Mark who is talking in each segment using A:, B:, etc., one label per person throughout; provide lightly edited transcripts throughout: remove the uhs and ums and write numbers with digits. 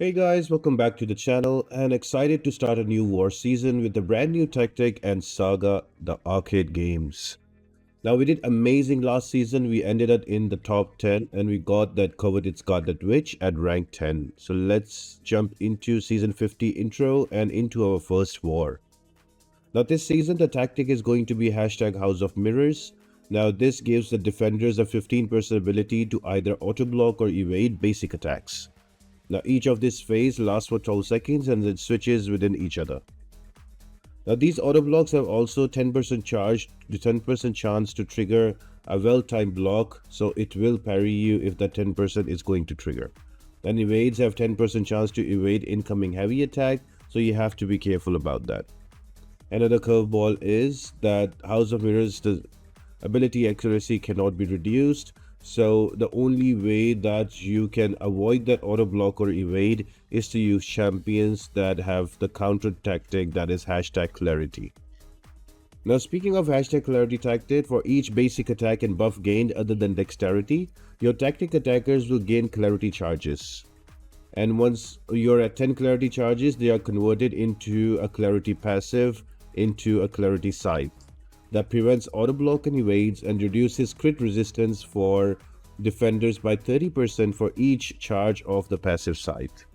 A: Hey guys, welcome back to the channel and excited to start a new war season with the brand new tactic and saga, the arcade games. Now we did amazing last season. We ended up in the top 10 and we got that coveted Scarlet Witch at rank 10. So let's jump into season 50 intro and into our first war. Now this season the tactic is going to be hashtag House of Mirrors. Now this gives the defenders a 15% ability to either auto block or evade basic attacks. Now each of this phase lasts for 12 seconds and then switches within each other. Now these auto blocks have also 10% charge to 10% chance to trigger a well-timed block, so it will parry you if that 10% is going to trigger. And evades have 10% chance to evade incoming heavy attack, so you have to be careful about that. Another curveball is that House of Mirrors, the ability accuracy cannot be reduced, so the only way that you can avoid that auto block or evade is to use champions that have the counter tactic, that is hashtag clarity. Now speaking of hashtag clarity tactic, for each basic attack and buff gained other than dexterity, your tactic attackers will gain clarity charges. And once you're at 10 clarity charges, they are converted into a clarity passive, into a clarity scythe that prevents auto block and evades and reduces crit resistance for defenders by 30% for each charge of the passive scythe.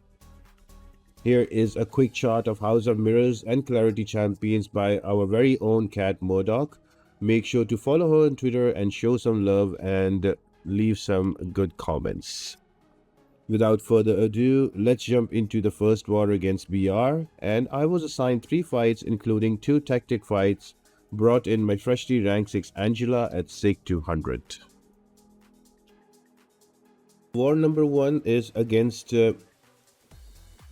A: Here is a quick chart of House of Mirrors and Clarity champions by our very own Cat Murdoch. Make sure to follow her on Twitter and show some love and leave some good comments. Without further ado, let's jump into the first war against BR, and I was assigned 3 fights including 2 tactic fights. Brought in my freshly rank 6 Angela at SIG 200. War number 1 is against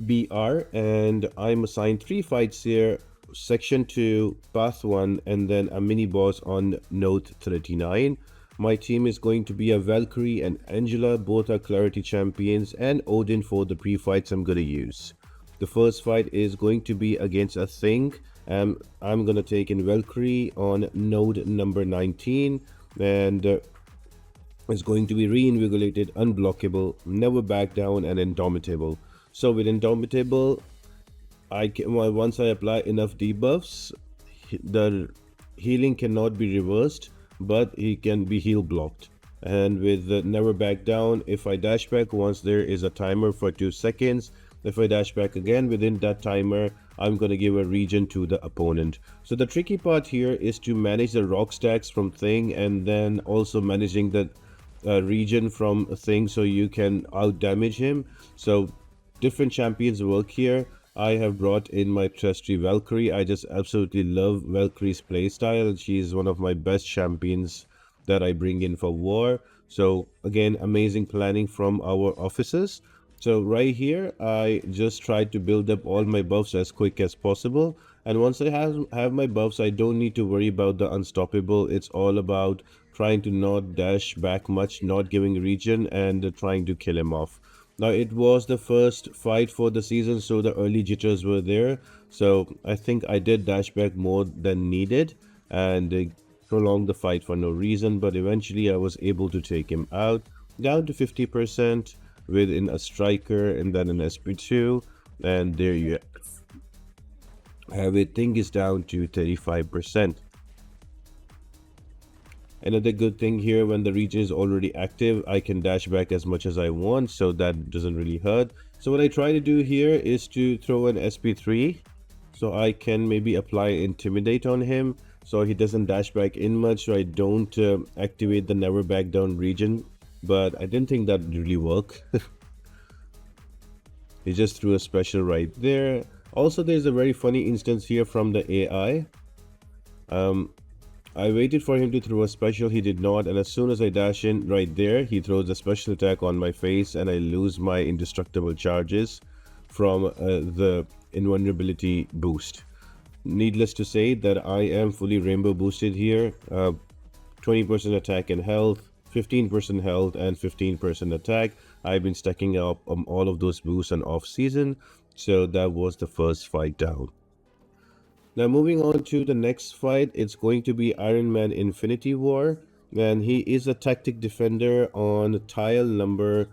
A: BR, and I'm assigned 3 fights here: section 2, path 1, and then a mini boss on node 39. My team is going to be a Valkyrie and Angela, both are clarity champions, and Odin for the pre-fights I'm gonna use. The first fight is going to be against a Thing. I'm gonna take in Valkyrie on node number 19, and it's going to be reinvigorated, unblockable, never back down, and indomitable. So with indomitable, once I apply enough debuffs, the healing cannot be reversed, but he can be heal blocked. And with the never back down, if I dash back once, there is a timer for 2 seconds. If I dash back again within that timer, I'm going to give a regen to the opponent. So the tricky part here is to manage the rock stacks from Thing, and then also managing the regen from Thing so you can out damage him. So different champions work here. I have brought in my trusty Valkyrie. I just absolutely love Valkyrie's playstyle. She's one of my best champions that I bring in for war. So again, amazing planning from our officers. So right here, I just tried to build up all my buffs as quick as possible. And once I have my buffs, I don't need to worry about the unstoppable. It's all about trying to not dash back much, not giving regen, and trying to kill him off. Now it was the first fight for the season, so the early jitters were there. So I think I did dash back more than needed and prolonged the fight for no reason. But eventually I was able to take him out down to 50%. Within a striker and then an SP2, and there you have it. Thing is down to 35%. Another good thing here, when the regen is already active, I can dash back as much as I want, so that doesn't really hurt. So what I try to do here is to throw an SP3 so I can maybe apply intimidate on him so he doesn't dash back in much, so I don't activate the never back down regen. But I didn't think that would really work. He just threw a special right there. Also, there's a very funny instance here from the AI. I waited for him to throw a special, he did not, and as soon as I dash in right there, he throws a special attack on my face and I lose my indestructible charges from the invulnerability boost. Needless to say that I am fully rainbow boosted here. 20% attack and health, 15% health, and 15% attack. I've been stacking up all of those boosts on off season, so that was the first fight down. Now moving on to the next fight, it's going to be Iron Man Infinity War, and he is a tactic defender on tile number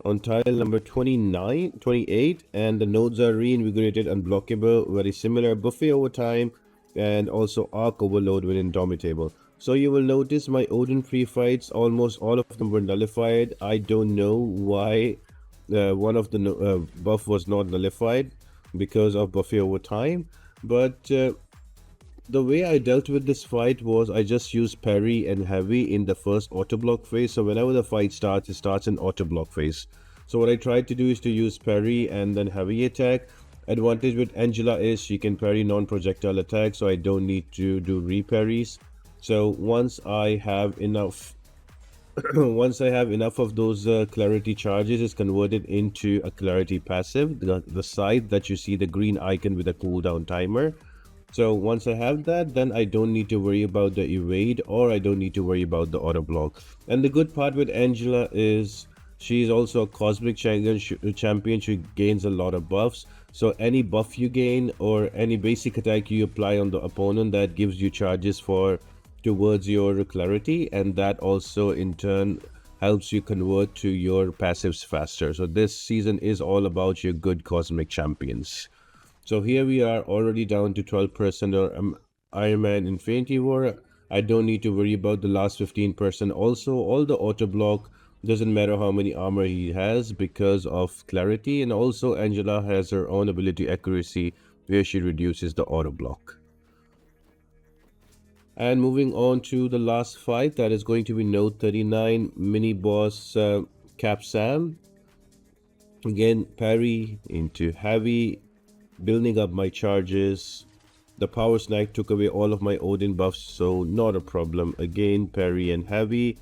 A: on tile number 28, and the nodes are reinvigorated, unblockable, very similar, buffet over time, and also arc overload when indomitable. So you will notice my Odin free fights, almost all of them were nullified. I don't know why one of the buff was not nullified because of buffet over time, but the way I dealt with this fight was I just used parry and heavy in the first auto block phase. So whenever the fight starts, it starts in auto block phase. So what I tried to do is to use parry and then heavy attack. Advantage with Angela is she can parry non-projectile attacks, so I don't need to do re-parries. So once I have enough once I have enough of those clarity charges, is converted into a clarity passive, the side that you see the green icon with a cooldown timer. So once I have that, then I don't need to worry about the evade, or I don't need to worry about the auto block. And the good part with Angela is she's also a cosmic champion. She gains a lot of buffs. So any buff you gain or any basic attack you apply on the opponent, that gives you charges for towards your clarity, and that also in turn helps you convert to your passives faster. So this season is all about your good cosmic champions. So here we are already down to 12% or Iron Man Infinity War. I don't need to worry about the last 15%. Also, all the auto block, doesn't matter how many armor he has because of clarity. And also Angela has her own ability accuracy where she reduces the auto block. And moving on to the last fight, that is going to be Node 39 mini boss Cap Sam. Again, parry into heavy, building up my charges. The power snag took away all of my Odin buffs, so not a problem. Again, parry and heavy,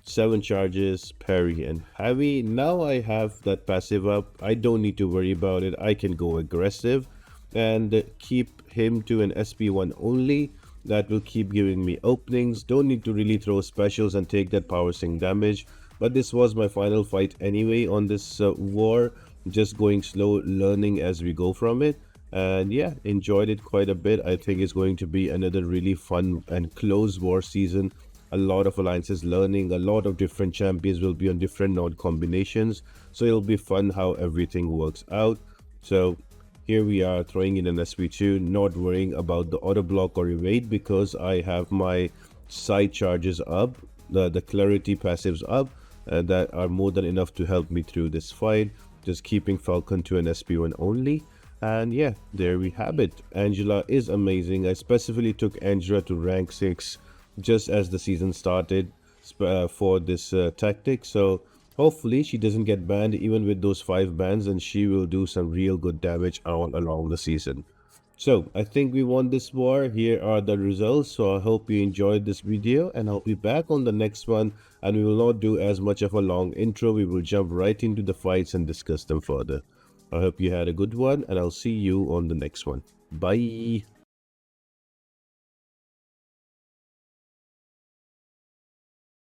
A: 7 charges, parry and heavy. Now I have that passive up. I don't need to worry about it. I can go aggressive and keep him to an SP1 only. That will keep giving me openings. Don't need to really throw specials and take that power sink damage. But this was my final fight anyway on this war. Just going slow, learning as we go from it. And yeah, enjoyed it quite a bit. I think it's going to be another really fun and close war season. A lot of alliances learning, a lot of different champions will be on different node combinations. So it'll be fun how everything works out. So here we are throwing in an SP2, not worrying about the auto block or evade because I have my side charges up, the clarity passives up, that are more than enough to help me through this fight. Just keeping Falcon to an SP1 only. And yeah, there we have it. Angela is amazing. I specifically took Angela to rank 6 just as the season started for this tactic. So hopefully she doesn't get banned even with those 5 bans, and she will do some real good damage all along the season. So I think we won this war. Here are the results. So I hope you enjoyed this video, and I'll be back on the next one, and we will not do as much of a long intro. We will jump right into the fights and discuss them further. I hope you had a good one, and I'll see you on the next one. Bye.